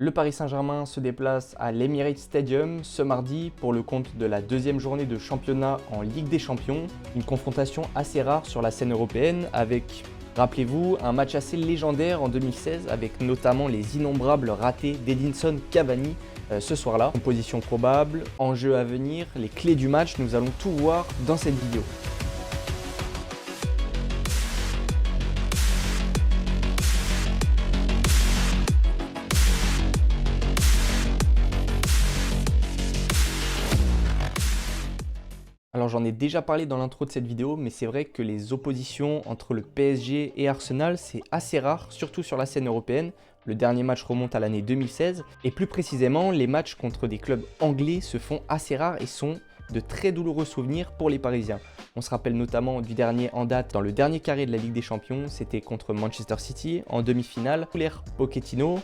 Le Paris Saint-Germain se déplace à l'Emirates Stadium ce mardi pour le compte de la deuxième journée de championnat en Ligue des Champions. Une confrontation assez rare sur la scène européenne avec, rappelez-vous, un match assez légendaire en 2016 avec notamment les innombrables ratés d'Edinson Cavani ce soir-là. Composition probable, enjeux à venir, les clés du match, nous allons tout voir dans cette vidéo. Alors j'en ai déjà parlé dans l'intro de cette vidéo, mais c'est vrai que les oppositions entre le PSG et Arsenal, c'est assez rare, surtout sur la scène européenne. Le dernier match remonte à l'année 2016, et plus précisément, les matchs contre des clubs anglais se font assez rares et sont de très douloureux souvenirs pour les Parisiens. On se rappelle notamment du dernier en date dans le dernier carré de la Ligue des Champions, c'était contre Manchester City en demi-finale, sous l'ère Pochettino,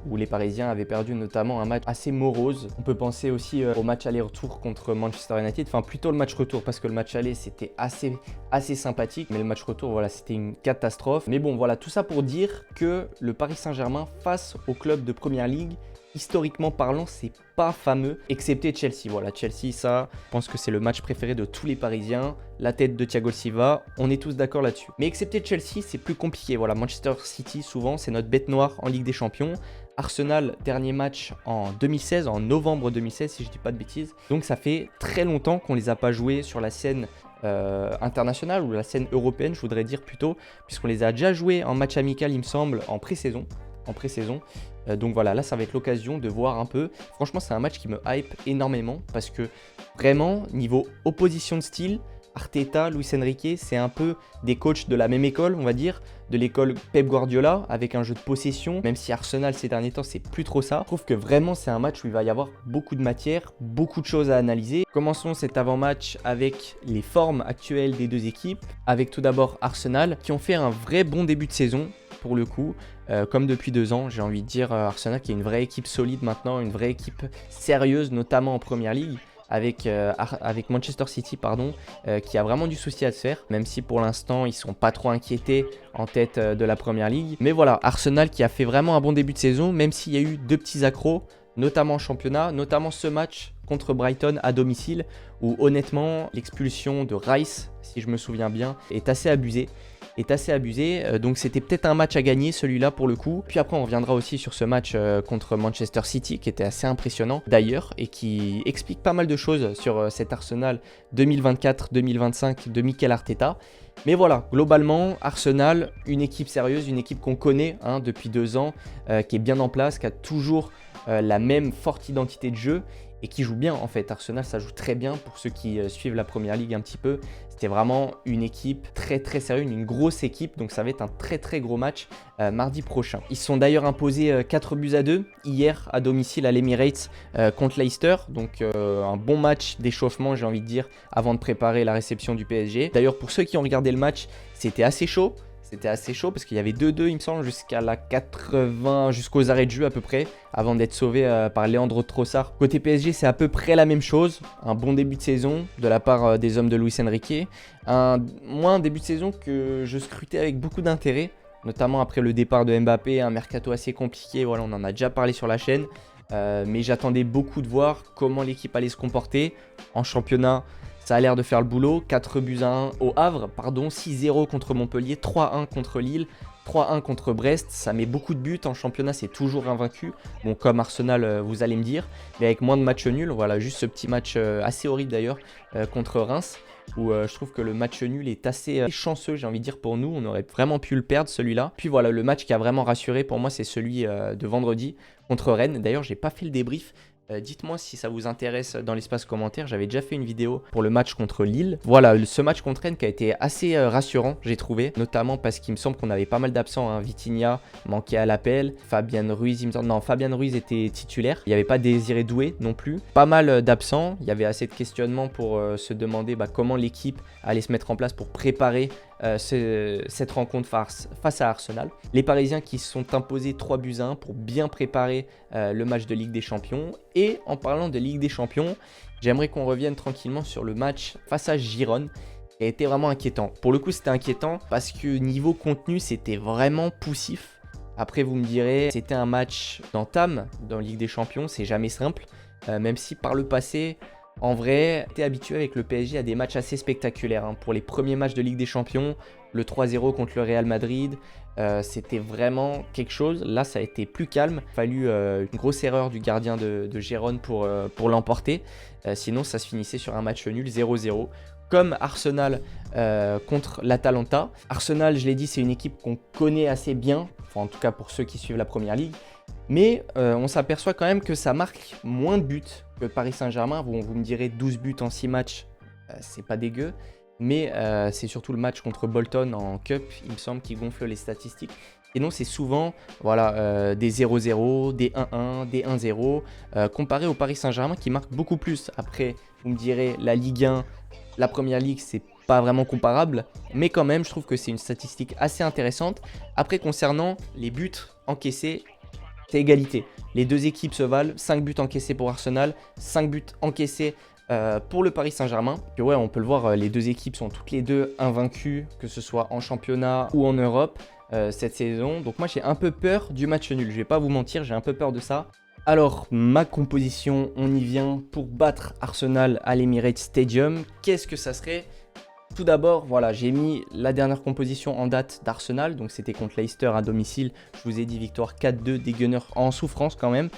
où les Parisiens avaient perdu notamment un match assez morose. On peut penser aussi au match aller-retour contre Manchester United, enfin plutôt le match retour parce que le match aller c'était assez sympathique, mais le match retour voilà c'était une catastrophe. Mais bon voilà, tout ça pour dire que le Paris Saint-Germain face au club de Première Ligue, historiquement parlant, c'est pas fameux, excepté Chelsea. Voilà, Chelsea, ça, je pense que c'est le match préféré de tous les Parisiens. La tête de Thiago Silva, on est tous d'accord là-dessus. Mais excepté Chelsea, c'est plus compliqué. Voilà, Manchester City, souvent, c'est notre bête noire en Ligue des Champions. Arsenal, dernier match en 2016, en novembre 2016, si je dis pas de bêtises. Donc ça fait très longtemps qu'on les a pas joués sur la scène internationale ou la scène européenne, je voudrais dire plutôt, puisqu'on les a déjà joués en match amical, il me semble, en pré-saison. Donc voilà, là ça va être l'occasion de voir un peu. Franchement, c'est un match qui me hype énormément parce que vraiment, niveau opposition de style, Arteta, Luis Enrique, c'est un peu des coachs de la même école, on va dire, de l'école Pep Guardiola, avec un jeu de possession, même si Arsenal ces derniers temps, c'est plus trop ça. Je trouve que vraiment, c'est un match où il va y avoir beaucoup de matière, beaucoup de choses à analyser. Commençons cet avant-match avec les formes actuelles des deux équipes, avec tout d'abord Arsenal, qui ont fait un vrai bon début de saison, pour le coup, comme depuis 2 ans, j'ai envie de dire Arsenal qui est une vraie équipe solide maintenant, une vraie équipe sérieuse, notamment en Première Ligue. Avec Manchester City qui a vraiment du souci à se faire, même si pour l'instant ils sont pas trop inquiétés en tête de la Première Ligue. Mais voilà, Arsenal qui a fait vraiment un bon début de saison, même s'il y a eu 2 petits accros, notamment en championnat, notamment ce match contre Brighton à domicile, où honnêtement l'expulsion de Rice, si je me souviens bien, est assez abusée. Donc c'était peut-être un match à gagner celui-là pour le coup. Puis après on reviendra aussi sur ce match contre Manchester City qui était assez impressionnant d'ailleurs et qui explique pas mal de choses sur cet Arsenal 2024-2025 de Mikel Arteta. Mais voilà, globalement, Arsenal, une équipe sérieuse, une équipe qu'on connaît depuis 2 ans, qui est bien en place, qui a toujours la même forte identité de jeu et qui joue bien en fait. Arsenal, ça joue très bien pour ceux qui suivent la Première Ligue un petit peu. C'était vraiment une équipe très sérieuse, une grosse équipe, donc ça va être un très gros match mardi prochain. Ils se sont d'ailleurs imposés 4-2 hier à domicile à l'Emirates contre Leicester, donc un bon match d'échauffement j'ai envie de dire avant de préparer la réception du PSG. D'ailleurs pour ceux qui ont regardé le match, c'était assez chaud. Parce qu'il y avait 2-2 il me semble jusqu'à la 80, jusqu'aux arrêts de jeu à peu près, avant d'être sauvé par Leandro Trossard. Côté PSG c'est à peu près la même chose, un bon début de saison de la part des hommes de Luis Enrique. Un début de saison que je scrutais avec beaucoup d'intérêt, notamment après le départ de Mbappé, un mercato assez compliqué, voilà on en a déjà parlé sur la chaîne. Mais j'attendais beaucoup de voir comment l'équipe allait se comporter en championnat. Ça a l'air de faire le boulot, 4-1 au Havre, 6-0 contre Montpellier, 3-1 contre Lille, 3-1 contre Brest. Ça met beaucoup de buts, en championnat c'est toujours invaincu. Bon comme Arsenal vous allez me dire, mais avec moins de matchs nuls. Voilà juste ce petit match assez horrible d'ailleurs contre Reims. Où je trouve que le match nul est assez chanceux, j'ai envie de dire pour nous, on aurait vraiment pu le perdre celui-là. Puis voilà, le match qui a vraiment rassuré pour moi c'est celui de vendredi contre Rennes. D'ailleurs j'ai pas fait le débrief. Dites-moi si ça vous intéresse dans l'espace commentaire, j'avais déjà fait une vidéo pour le match contre Lille. Voilà, ce match contre Rennes qui a été assez rassurant, j'ai trouvé, notamment parce qu'il me semble qu'on avait pas mal d'absents. Vitinha manquait à l'appel, Fabian Ruiz, Fabian Ruiz était titulaire, il n'y avait pas Désiré Doué non plus. Pas mal d'absents, il y avait assez de questionnements pour se demander comment l'équipe allait se mettre en place pour préparer cette rencontre face à Arsenal. Les Parisiens qui se sont imposés 3-1 pour bien préparer le match de Ligue des Champions. Et en parlant de Ligue des Champions, j'aimerais qu'on revienne tranquillement sur le match face à Girone qui a été vraiment inquiétant. Pour le coup, c'était inquiétant parce que niveau contenu, c'était vraiment poussif. Après, vous me direz, c'était un match d'entame dans Ligue des Champions, c'est jamais simple. Même si par le passé, en vrai, j'étais habitué avec le PSG à des matchs assez spectaculaires. Hein. Pour les premiers matchs de Ligue des Champions, le 3-0 contre le Real Madrid, c'était vraiment quelque chose. Là, ça a été plus calme. Il a fallu une grosse erreur du gardien de Gérone pour l'emporter. Sinon, ça se finissait sur un match nul 0-0. Comme Arsenal contre l'Atalanta. Arsenal, je l'ai dit, c'est une équipe qu'on connaît assez bien. Enfin, en tout cas pour ceux qui suivent la Première Ligue. Mais on s'aperçoit quand même que ça marque moins de buts que Paris Saint-Germain. Bon, vous me direz 12 buts en 6 matchs, c'est pas dégueu. Mais c'est surtout le match contre Bolton en Cup, il me semble, qui gonfle les statistiques. Et non, c'est souvent voilà, des 0-0, des 1-1, des 1-0, comparé au Paris Saint-Germain qui marque beaucoup plus. Après, vous me direz, la Ligue 1, la Première Ligue, c'est pas vraiment comparable. Mais quand même, je trouve que c'est une statistique assez intéressante. Après, concernant les buts encaissés, c'est égalité. Les deux équipes se valent. 5 buts encaissés pour Arsenal, 5 buts encaissés pour le Paris Saint-Germain. Et ouais, on peut le voir, les deux équipes sont toutes les deux invaincues, que ce soit en championnat ou en Europe cette saison. Donc moi, j'ai un peu peur du match nul. Je vais pas vous mentir, j'ai un peu peur de ça. Alors, ma composition, on y vient pour battre Arsenal à l'Emirates Stadium. Qu'est-ce que ça serait ? Tout d'abord, voilà, j'ai mis la dernière composition en date d'Arsenal, donc c'était contre Leicester à domicile. Je vous ai dit victoire 4-2 des Gunners en souffrance quand même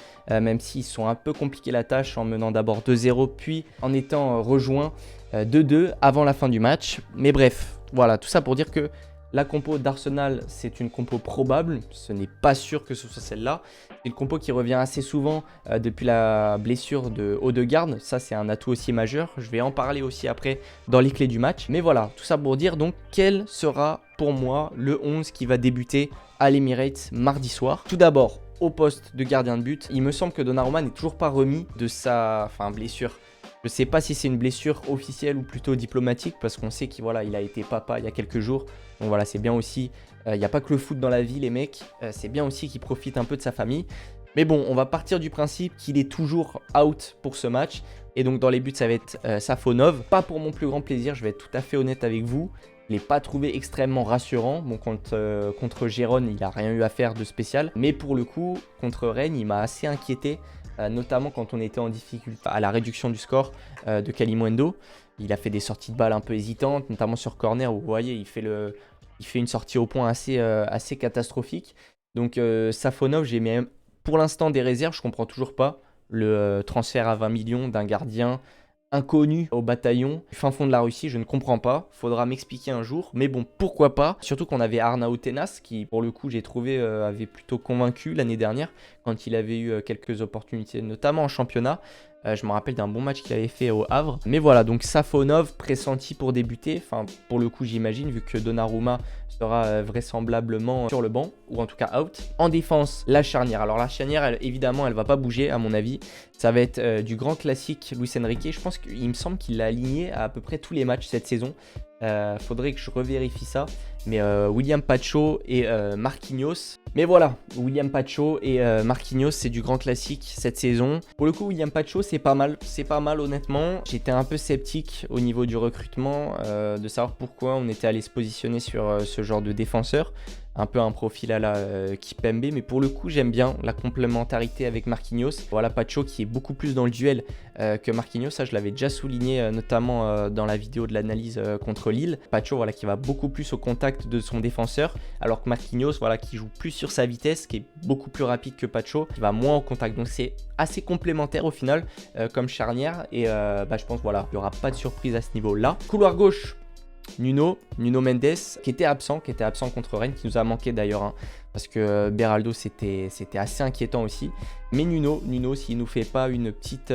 s'ils sont un peu compliqués la tâche en menant d'abord 2-0, puis en étant rejoints 2-2 avant la fin du match. Mais bref, voilà, tout ça pour dire que la compo d'Arsenal, c'est une compo probable, ce n'est pas sûr que ce soit celle-là. C'est une compo qui revient assez souvent depuis la blessure de Odegaard, ça c'est un atout aussi majeur. Je vais en parler aussi après dans les clés du match. Mais voilà, tout ça pour dire donc quel sera pour moi le 11 qui va débuter à l'Emirates mardi soir. Tout d'abord, au poste de gardien de but, il me semble que Donnarumma n'est toujours pas remis de sa blessure. Je ne sais pas si c'est une blessure officielle ou plutôt diplomatique parce qu'on sait qu'il voilà, il a été papa il y a quelques jours. Donc voilà, c'est bien aussi, il n'y a pas que le foot dans la vie les mecs, c'est bien aussi qu'il profite un peu de sa famille. Mais bon, on va partir du principe qu'il est toujours out pour ce match. Et donc dans les buts, ça va être Safonov. Pas pour mon plus grand plaisir, je vais être tout à fait honnête avec vous. Je ne l'ai pas trouvé extrêmement rassurant. Bon, contre Gérone, il n'a rien eu à faire de spécial. Mais pour le coup, contre Rennes, il m'a assez inquiété. Notamment quand on était en difficulté à la réduction du score de Kalimundo. Il a fait des sorties de balles un peu hésitantes, notamment sur corner où vous voyez, il fait une sortie au point assez catastrophique. Donc Safonov, j'ai même pour l'instant des réserves, je comprends toujours pas le transfert à 20 millions d'un gardien inconnu au bataillon du fin fond de la Russie, je ne comprends pas, faudra m'expliquer un jour, mais bon, pourquoi pas, surtout qu'on avait Arnaud Tenas qui pour le coup j'ai trouvé avait plutôt convaincu l'année dernière quand il avait eu quelques opportunités, notamment en championnat. Je me rappelle d'un bon match qu'il avait fait au Havre. Mais voilà, donc Safonov pressenti pour débuter. Enfin, pour le coup, j'imagine, vu que Donnarumma sera vraisemblablement sur le banc, ou en tout cas out. En défense, la charnière. Alors la charnière, évidemment, elle va pas bouger, à mon avis. Ça va être du grand classique Luis Enrique. Je pense qu'il me semble qu'il l'a aligné à peu près tous les matchs cette saison. Faudrait que je revérifie ça. Mais William Pacho et Marquinhos. Mais voilà, William Pacho et Marquinhos, c'est du grand classique cette saison. Pour le coup, William Pacho, c'est pas mal. C'est pas mal, honnêtement. J'étais un peu sceptique au niveau du recrutement, de savoir pourquoi on était allé se positionner sur ce genre de défenseur. Un peu un profil à la Kipembe, mais pour le coup j'aime bien la complémentarité avec Marquinhos. Voilà, Pacho qui est beaucoup plus dans le duel que Marquinhos, ça je l'avais déjà souligné notamment dans la vidéo de l'analyse contre Lille. Pacho voilà, qui va beaucoup plus au contact de son défenseur, alors que Marquinhos voilà, qui joue plus sur sa vitesse, qui est beaucoup plus rapide que Pacho, qui va moins au contact. Donc c'est assez complémentaire au final comme charnière et je pense voilà, il n'y aura pas de surprise à ce niveau-là. Couloir gauche, Nuno Mendes qui était absent contre Rennes, qui nous a manqué d'ailleurs hein, parce que Beraldo c'était assez inquiétant aussi. Mais Nuno s'il nous fait pas une petite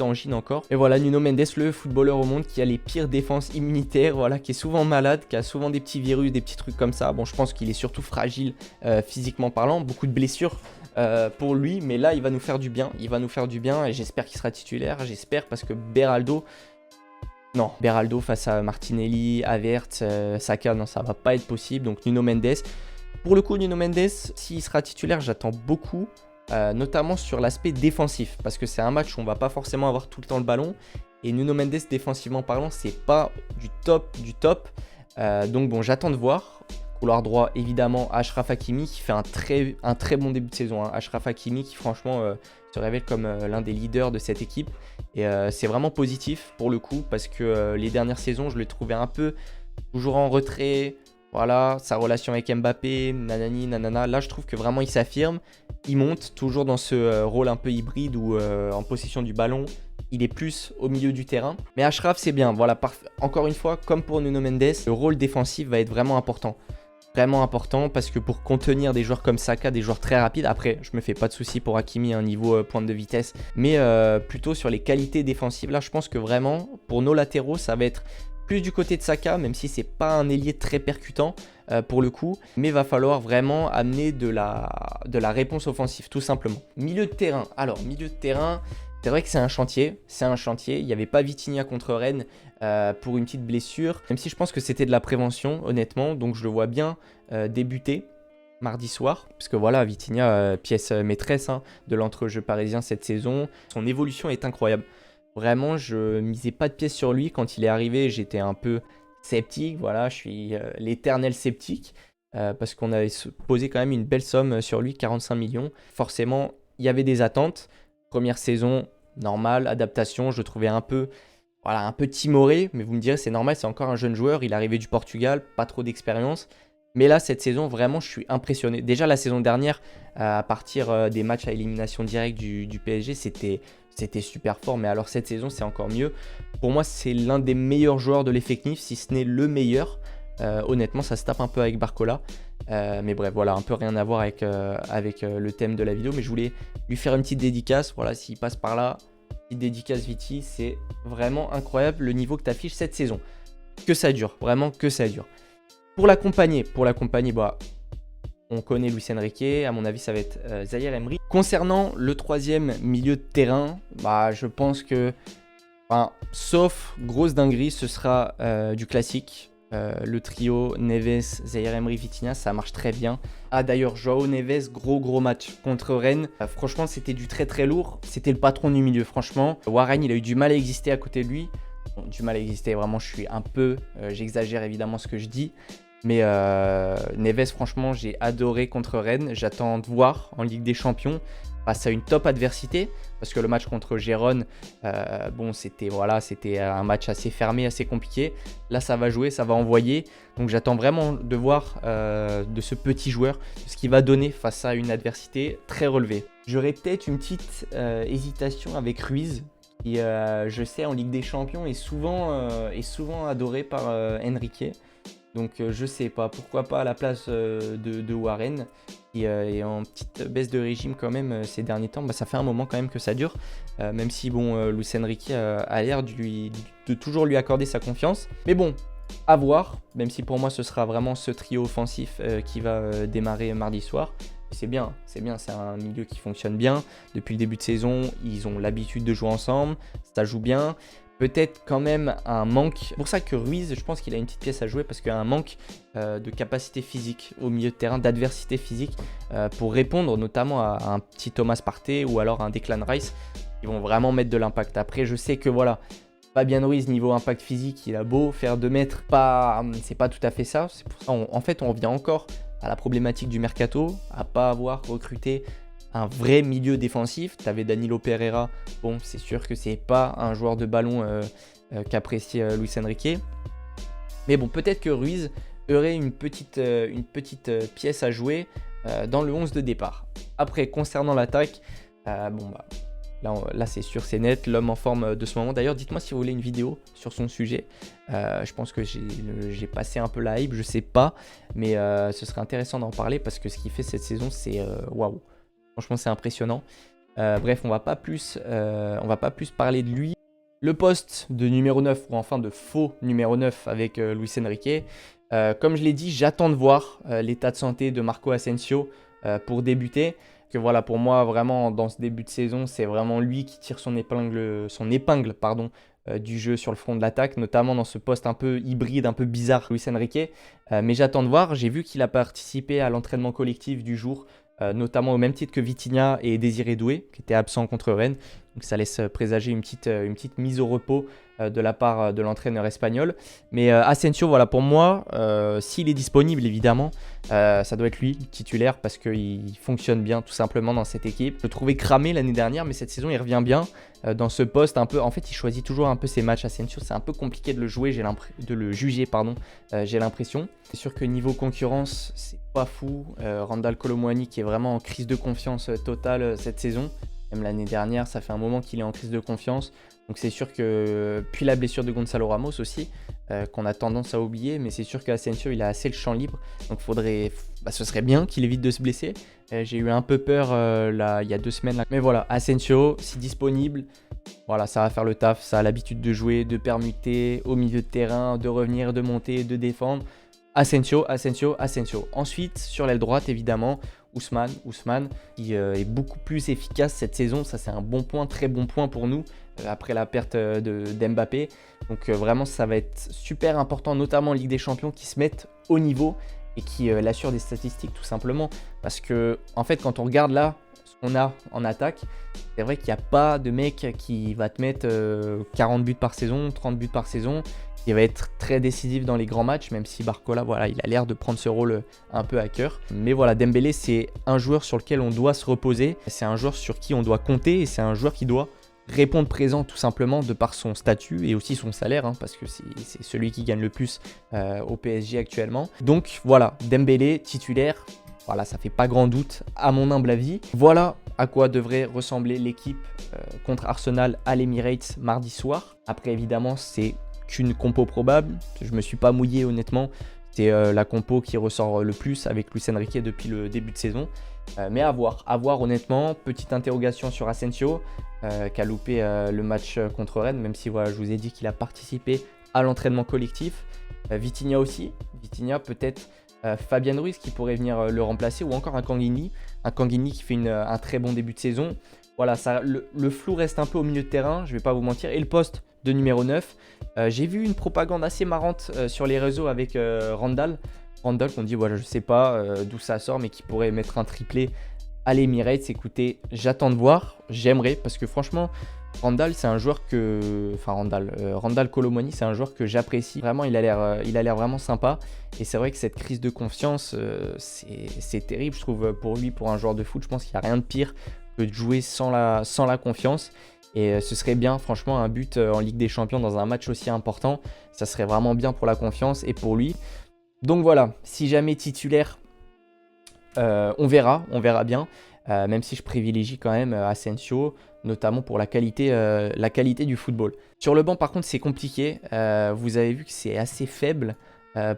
angine encore. Et voilà, Nuno Mendes, le footballeur au monde qui a les pires défenses immunitaires, voilà, qui est souvent malade, qui a souvent des petits virus, des petits trucs comme ça. Bon, je pense qu'il est surtout fragile physiquement parlant, beaucoup de blessures pour lui, mais là il va nous faire du bien, et j'espère qu'il sera titulaire, j'espère, parce que Beraldo face à Martinelli, Havertz, Saka, non, ça va pas être possible. Donc Nuno Mendes. Pour le coup, Nuno Mendes, s'il sera titulaire, j'attends beaucoup, notamment sur l'aspect défensif, parce que c'est un match où on va pas forcément avoir tout le temps le ballon. Et Nuno Mendes, défensivement parlant, c'est pas du top. Donc bon, j'attends de voir. Couloir droit, évidemment, Achraf Hakimi qui fait un très bon début de saison. Hein. Achraf Hakimi qui, franchement, se révèle comme l'un des leaders de cette équipe. Et c'est vraiment positif pour le coup parce que les dernières saisons, je l'ai trouvé un peu toujours en retrait. Voilà, sa relation avec Mbappé, nanani, nanana. Là, je trouve que vraiment, il s'affirme. Il monte toujours dans ce rôle un peu hybride où en possession du ballon, il est plus au milieu du terrain. Mais Achraf, c'est bien. Voilà, encore une fois, comme pour Nuno Mendes, le rôle défensif va être vraiment important. Vraiment important parce que pour contenir des joueurs comme Saka, des joueurs très rapides, après, je me fais pas de soucis pour Hakimi, un niveau pointe de vitesse, mais plutôt sur les qualités défensives. Là, je pense que vraiment, pour nos latéraux, ça va être plus du côté de Saka, même si c'est pas un ailier très percutant pour le coup, mais va falloir vraiment amener de la réponse offensive, tout simplement. Milieu de terrain. Alors, milieu de terrain, c'est vrai que c'est un chantier. Il n'y avait pas Vitinha contre Rennes pour une petite blessure, même si je pense que c'était de la prévention, honnêtement. Donc, je le vois bien débuter mardi soir, parce que voilà, Vitinha, pièce maîtresse de l'entrejeu parisien cette saison. Son évolution est incroyable. Vraiment, je misais pas de pièce sur lui. Quand il est arrivé, j'étais un peu sceptique. Voilà, je suis l'éternel sceptique parce qu'on avait posé quand même une belle somme sur lui, 45 millions. Forcément, il y avait des attentes. Première saison, normale, adaptation. Je le trouvais un peu timoré, mais vous me direz, c'est normal, c'est encore un jeune joueur. Il est arrivé du Portugal, pas trop d'expérience. Mais là, cette saison, vraiment, je suis impressionné. Déjà, la saison dernière, à partir des matchs à élimination directe du PSG, c'était super fort. Mais alors, cette saison, c'est encore mieux. Pour moi, c'est l'un des meilleurs joueurs de l'effectif, si ce n'est le meilleur. Honnêtement, ça se tape un peu avec Barcola. Mais bref, voilà, un peu rien à voir avec le thème de la vidéo. Mais je voulais lui faire une petite dédicace. Voilà, s'il passe par là, petite dédicace Viti. C'est vraiment incroyable le niveau que tu affiches cette saison. Que ça dure, vraiment que ça dure. Pour l'accompagner, bah, on connaît Luis Enrique, à mon avis ça va être Zaïre Emery. Concernant le troisième milieu de terrain, bah, je pense que, sauf grosse dinguerie, ce sera du classique. Le trio Neves, Zaïre Emery, Vitinha, ça marche très bien. Ah d'ailleurs, Joao Neves, gros match contre Rennes. Franchement, c'était du très lourd. C'était le patron du milieu, franchement. Warren, il a eu du mal à exister à côté de lui. Bon, du mal à exister, vraiment, je suis un peu... j'exagère évidemment ce que je dis. Mais Neves, franchement, j'ai adoré contre Rennes. J'attends de voir en Ligue des Champions face à une top adversité. Parce que le match contre Gérone, bon, c'était un match assez fermé, assez compliqué. Là, ça va jouer, ça va envoyer. Donc, j'attends vraiment de voir de ce petit joueur ce qu'il va donner face à une adversité très relevée. J'aurais peut-être une petite hésitation avec Ruiz, qui, je sais, en Ligue des Champions est souvent adoré par Enrique. Donc je sais pas, pourquoi pas à la place de Warren qui est en petite baisse de régime quand même ces derniers temps. Bah, ça fait un moment quand même que ça dure, même si bon, Luis Enrique a l'air de toujours lui accorder sa confiance. Mais bon, à voir, même si pour moi ce sera vraiment ce trio offensif qui va démarrer mardi soir. C'est bien, c'est un milieu qui fonctionne bien. Depuis le début de saison, ils ont l'habitude de jouer ensemble, ça joue bien. Peut-être quand même un manque. C'est pour ça que Ruiz, je pense qu'il a une petite pièce à jouer parce qu'il y a un manque de capacité physique au milieu de terrain, d'adversité physique pour répondre notamment à un petit Thomas Partey ou alors un Declan Rice qui vont vraiment mettre de l'impact. Après, je sais que voilà, Fabien Ruiz, niveau impact physique, il a beau faire 2 mètres, c'est pas tout à fait ça. C'est pour ça, en fait, on revient encore à la problématique du mercato, à pas avoir recruté un vrai milieu défensif. Tu avais Danilo Pereira, bon, c'est sûr que c'est pas un joueur de ballon qu'apprécie Luis Enrique. Mais bon, peut-être que Ruiz aurait une petite pièce à jouer dans le 11 de départ. Après, concernant l'attaque, là c'est sûr, c'est net, l'homme en forme de ce moment. D'ailleurs, dites-moi si vous voulez une vidéo sur son sujet. Je pense que j'ai passé un peu la hype, je sais pas, mais ce serait intéressant d'en parler parce que ce qu'il fait cette saison, c'est waouh. Franchement, c'est impressionnant. Bref, on va pas plus parler de lui. Le poste de numéro 9, ou enfin de faux numéro 9 avec Luis Enrique. Comme je l'ai dit, j'attends de voir l'état de santé de Marco Asensio pour débuter. Que voilà, pour moi, vraiment, dans ce début de saison, c'est vraiment lui qui tire son épingle du jeu sur le front de l'attaque, notamment dans ce poste un peu hybride, un peu bizarre, Luis Enrique. Mais j'attends de voir. J'ai vu qu'il a participé à l'entraînement collectif du jour, notamment au même titre que Vitinha et Désiré Doué, qui étaient absents contre Rennes. Donc ça laisse présager une petite mise au repos de la part de l'entraîneur espagnol. Mais Asensio, voilà, pour moi, s'il est disponible, évidemment, ça doit être lui, titulaire, parce qu'il fonctionne bien, tout simplement, dans cette équipe. Je le trouvais cramé l'année dernière, mais cette saison, il revient bien dans ce poste. Un peu, en fait, il choisit toujours un peu ses matchs. Asensio, c'est un peu compliqué de le jouer, de le juger, pardon, j'ai l'impression. C'est sûr que niveau concurrence, c'est pas fou. Randal Kolo Muani qui est vraiment en crise de confiance totale cette saison. Même l'année dernière, ça fait un moment qu'il est en crise de confiance. Donc c'est sûr que, puis la blessure de Gonzalo Ramos aussi, qu'on a tendance à oublier, mais c'est sûr qu'Asensio, il a assez le champ libre. Donc ce serait bien qu'il évite de se blesser. J'ai eu un peu peur là, il y a 2 semaines. Là. Mais voilà, Asensio, si disponible, voilà, ça va faire le taf. Ça a l'habitude de jouer, de permuter au milieu de terrain, de revenir, de monter, de défendre. Asensio. Ensuite, sur l'aile droite, évidemment, Ousmane, qui est beaucoup plus efficace cette saison. Ça, c'est un bon point, très bon point pour nous, après la perte d'Mbappé. Donc vraiment, ça va être super important, notamment en Ligue des Champions, qui se mettent au niveau et qui l'assurent des statistiques, tout simplement. Parce que, en fait, quand on regarde là, ce qu'on a en attaque, c'est vrai qu'il n'y a pas de mec qui va te mettre 40 buts par saison, 30 buts par saison, qui va être très décisif dans les grands matchs, même si Barcola, voilà, il a l'air de prendre ce rôle un peu à cœur. Mais voilà, Dembélé, c'est un joueur sur lequel on doit se reposer, c'est un joueur sur qui on doit compter, et c'est un joueur qui doit répondre présent tout simplement de par son statut et aussi son salaire, hein, parce que c'est celui qui gagne le plus au PSG actuellement. Donc voilà, Dembélé, titulaire, voilà, ça fait pas grand doute à mon humble avis. Voilà à quoi devrait ressembler l'équipe contre Arsenal à l'Emirates mardi soir. Après évidemment, c'est qu'une compo probable, je me suis pas mouillé honnêtement, c'est la compo qui ressort le plus avec Luis Enrique depuis le début de saison, mais à voir honnêtement. Petite interrogation sur Asensio qui a loupé le match contre Rennes, même si voilà, je vous ai dit qu'il a participé à l'entraînement collectif. Vitinha aussi, peut-être Fabian Ruiz qui pourrait venir le remplacer, ou encore un Kangini qui fait un très bon début de saison. Voilà, le flou reste un peu au milieu de terrain, je vais pas vous mentir, et le poste de numéro 9. J'ai vu une propagande assez marrante sur les réseaux avec Randal qu'on dit, voilà, je sais pas d'où ça sort, mais qui pourrait mettre un triplé à l'Emirates. Écoutez, j'attends de voir, j'aimerais, parce que franchement, Randal, c'est un joueur que... Enfin, Randal Kolo Muani, c'est un joueur que j'apprécie. Vraiment, il a l'air vraiment sympa. Et c'est vrai que cette crise de confiance, c'est terrible, je trouve, pour lui, pour un joueur de foot. Je pense qu'il n'y a rien de pire que de jouer sans la confiance. Et ce serait bien, franchement, un but en Ligue des Champions dans un match aussi important. Ça serait vraiment bien pour la confiance et pour lui. Donc voilà, si jamais titulaire, on verra bien. Même si je privilégie quand même Asensio, notamment pour la qualité du football. Sur le banc, par contre, c'est compliqué. Vous avez vu que c'est assez faible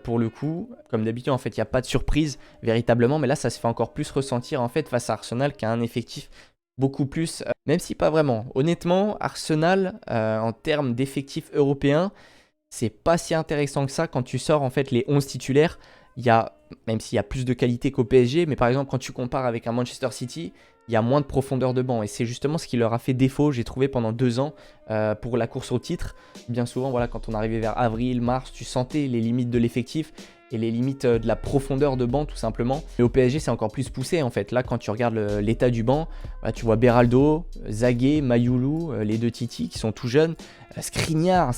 pour le coup. Comme d'habitude, en fait, il n'y a pas de surprise véritablement. Mais là, ça se fait encore plus ressentir en fait face à Arsenal, qui a un effectif beaucoup plus, même si pas vraiment. Honnêtement, Arsenal, en termes d'effectifs européens, c'est pas si intéressant que ça quand tu sors en fait les 11 titulaires. Même s'il y a plus de qualité qu'au PSG, mais par exemple quand tu compares avec un Manchester City, il y a moins de profondeur de banc. Et c'est justement ce qui leur a fait défaut, j'ai trouvé, pendant 2 ans pour la course au titre. Bien souvent, voilà, quand on arrivait vers avril, mars, tu sentais les limites de l'effectif et les limites de la profondeur de banc tout simplement. Et au PSG, c'est encore plus poussé en fait. Là, quand tu regardes l'état du banc, voilà, tu vois Beraldo, Zagué, Mayoulou, les 2 Titi qui sont tout jeunes, Skriniar,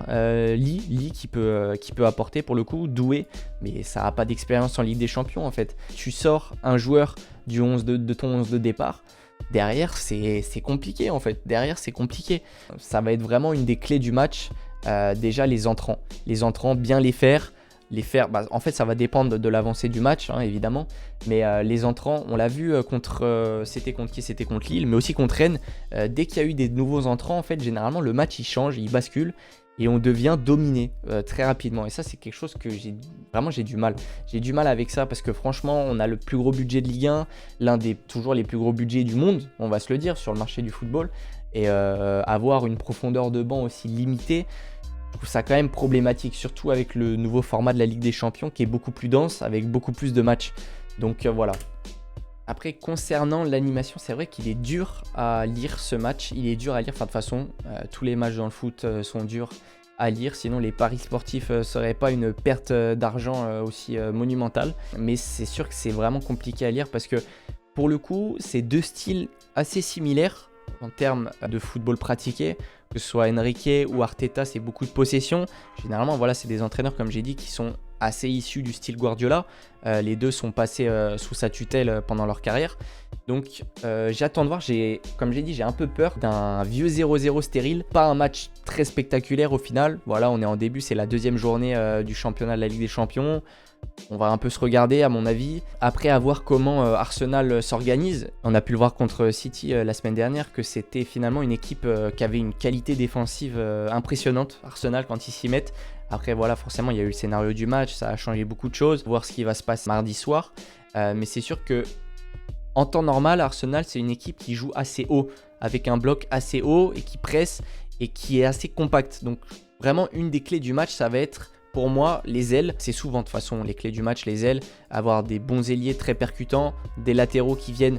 Lee qui peut apporter pour le coup, Doué, mais ça n'a pas d'expérience en Ligue des Champions en fait. Tu sors un joueur de ton 11 de départ, derrière c'est compliqué en fait. Ça va être vraiment une des clés du match. Déjà les entrants, bien les faire, en fait ça va dépendre de l'avancée du match hein, évidemment, mais les entrants, on l'a vu c'était contre qui? C'était contre Lille, mais aussi contre Rennes. Dès qu'il y a eu des nouveaux entrants, en fait généralement le match il change, il bascule et on devient dominé très rapidement. Et ça, c'est quelque chose que j'ai du mal. J'ai du mal avec ça parce que franchement, on a le plus gros budget de Ligue 1, l'un des toujours les plus gros budgets du monde, on va se le dire, sur le marché du football. Et avoir une profondeur de banc aussi limitée, je trouve ça quand même problématique, surtout avec le nouveau format de la Ligue des Champions qui est beaucoup plus dense, avec beaucoup plus de matchs. Donc voilà. Après, concernant l'animation, c'est vrai qu'il est dur à lire ce match. Il est dur à lire, enfin de toute façon, tous les matchs dans le foot sont durs à lire. Sinon, les paris sportifs ne seraient pas une perte d'argent aussi monumentale. Mais c'est sûr que c'est vraiment compliqué à lire parce que, pour le coup, c'est 2 styles assez similaires en termes de football pratiqué. que ce soit Enrique ou Arteta, c'est beaucoup de possession. Généralement, voilà, c'est des entraîneurs, comme j'ai dit, qui sont assez issus du style Guardiola. Les deux sont passés sous sa tutelle pendant leur carrière. Donc j'attends de voir, comme j'ai dit, j'ai un peu peur d'un vieux 0-0 stérile. Pas un match très spectaculaire au final. Voilà, on est en début, c'est la deuxième journée du championnat de la Ligue des Champions. On va un peu se regarder à mon avis. Après, à voir comment Arsenal s'organise. On a pu le voir contre City la semaine dernière, que c'était finalement une équipe qui avait une qualité défensive impressionnante. Arsenal, quand ils s'y mettent. Après, voilà, forcément, il y a eu le scénario du match. Ça a changé beaucoup de choses. Voir ce qui va se passer mardi soir. Mais c'est sûr que en temps normal, Arsenal, c'est une équipe qui joue assez haut, avec un bloc assez haut et qui presse et qui est assez compact. Donc vraiment, une des clés du match, ça va être pour moi les ailes. C'est souvent de toute façon les clés du match, les ailes. Avoir des bons ailiers très percutants, des latéraux qui viennent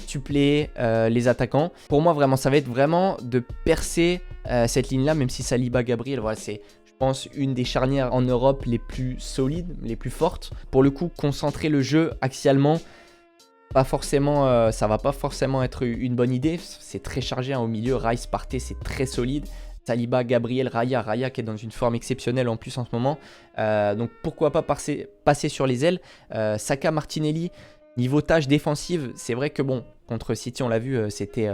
suppléer les attaquants. Pour moi, vraiment, ça va être vraiment de percer cette ligne-là, même si Saliba, Gabriel, voilà, c'est, je pense, une des charnières en Europe les plus solides, les plus fortes. Pour le coup, concentrer le jeu axialement, pas forcément, ça va pas forcément être une bonne idée. C'est très chargé au milieu. Rice, Partey, c'est très solide. Saliba, Gabriel, Raya qui est dans une forme exceptionnelle en plus en ce moment. Donc pourquoi pas passer sur les ailes. Saka, Martinelli, niveau tâche défensive, c'est vrai que bon, contre City, on l'a vu, c'était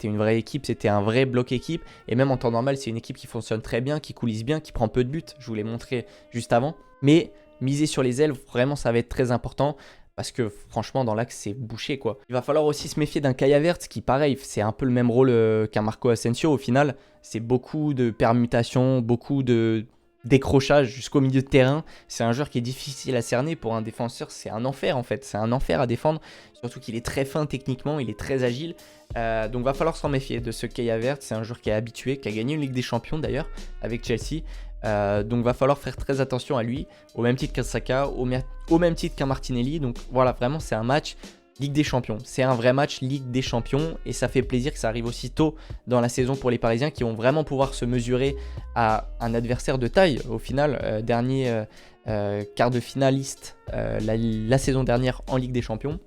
une vraie équipe, c'était un vrai bloc équipe. Et même en temps normal, c'est une équipe qui fonctionne très bien, qui coulisse bien, qui prend peu de buts. Je vous l'ai montré juste avant. Mais miser sur les ailes, vraiment, ça va être très important. Parce que franchement, dans l'axe, c'est bouché quoi. Il va falloir aussi se méfier d'un Kai Havertz qui, pareil, c'est un peu le même rôle qu'un Marco Asensio au final. C'est beaucoup de permutations, beaucoup de décrochage jusqu'au milieu de terrain. C'est un joueur qui est difficile à cerner pour un défenseur. C'est un enfer en fait. C'est un enfer à défendre. Surtout qu'il est très fin techniquement, il est très agile. Donc va falloir s'en méfier de ce Kai Havertz. C'est un joueur qui est habitué, qui a gagné une Ligue des Champions d'ailleurs avec Chelsea. Donc va falloir faire très attention à lui, au même titre qu'un Saka, au même titre qu'un Martinelli. Donc voilà, vraiment c'est un match Ligue des Champions. C'est un vrai match Ligue des Champions et ça fait plaisir que ça arrive aussi tôt dans la saison pour les Parisiens qui vont vraiment pouvoir se mesurer à un adversaire de taille. Au final, dernier quart de finaliste la saison dernière en Ligue des Champions.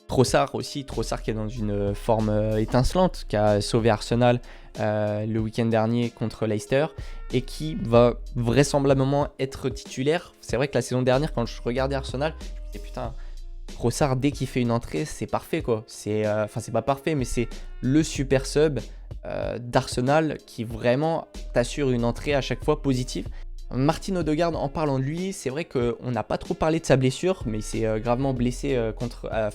Trossard aussi, Trossard qui est dans une forme étincelante, qui a sauvé Arsenal le week-end dernier contre Leicester et qui va vraisemblablement être titulaire. C'est vrai que la saison dernière, quand je regardais Arsenal, je me disais putain, Trossard dès qu'il fait une entrée, c'est parfait quoi. C'est pas parfait, mais c'est le super sub d'Arsenal qui vraiment t'assure une entrée à chaque fois positive. Martin Odegaard, en parlant de lui, c'est vrai qu'on n'a pas trop parlé de sa blessure, mais il s'est gravement blessé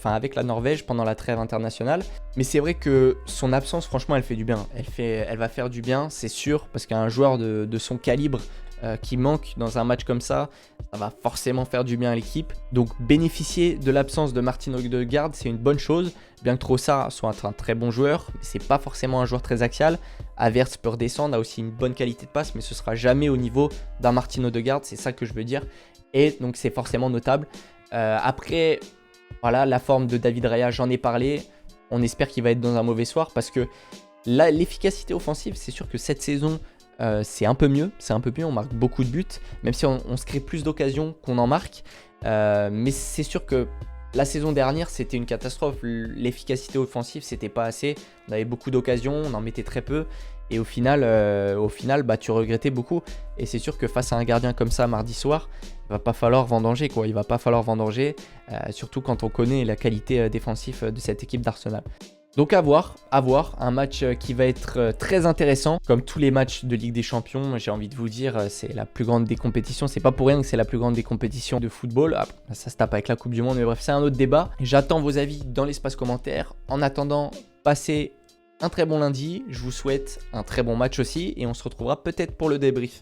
avec la Norvège pendant la trêve internationale. Mais c'est vrai que son absence, franchement, elle fait du bien. Elle va faire du bien, c'est sûr, parce qu'un joueur de son calibre qui manque dans un match comme ça va forcément faire du bien à l'équipe. Donc bénéficier de l'absence de Martin Odegaard, c'est une bonne chose. Bien que Trossard soit un très bon joueur, c'est pas forcément un joueur très axial. Havertz peut redescendre, a aussi une bonne qualité de passe, mais ce sera jamais au niveau d'un Martin Odegaard, c'est ça que je veux dire. Et donc c'est forcément notable. Après, voilà, la forme de David Raya, j'en ai parlé. On espère qu'il va être dans un mauvais soir parce que là, l'efficacité offensive, c'est sûr que cette saison, c'est un peu mieux, on marque beaucoup de buts, même si on se crée plus d'occasions qu'on en marque. Mais c'est sûr que la saison dernière, c'était une catastrophe. L'efficacité offensive, c'était pas assez. On avait beaucoup d'occasions, on en mettait très peu. Et au final, tu regrettais beaucoup. Et c'est sûr que face à un gardien comme ça, mardi soir, il va pas falloir vendanger, quoi. Il va pas falloir vendanger, surtout quand on connaît la qualité défensive de cette équipe d'Arsenal. Donc à voir, un match qui va être très intéressant, comme tous les matchs de Ligue des Champions, j'ai envie de vous dire, c'est la plus grande des compétitions, c'est pas pour rien que c'est la plus grande des compétitions de football. Ah, ça se tape avec la Coupe du Monde, mais bref, c'est un autre débat. J'attends vos avis dans l'espace commentaire. En attendant, passez un très bon lundi, je vous souhaite un très bon match aussi, et on se retrouvera peut-être pour le débrief.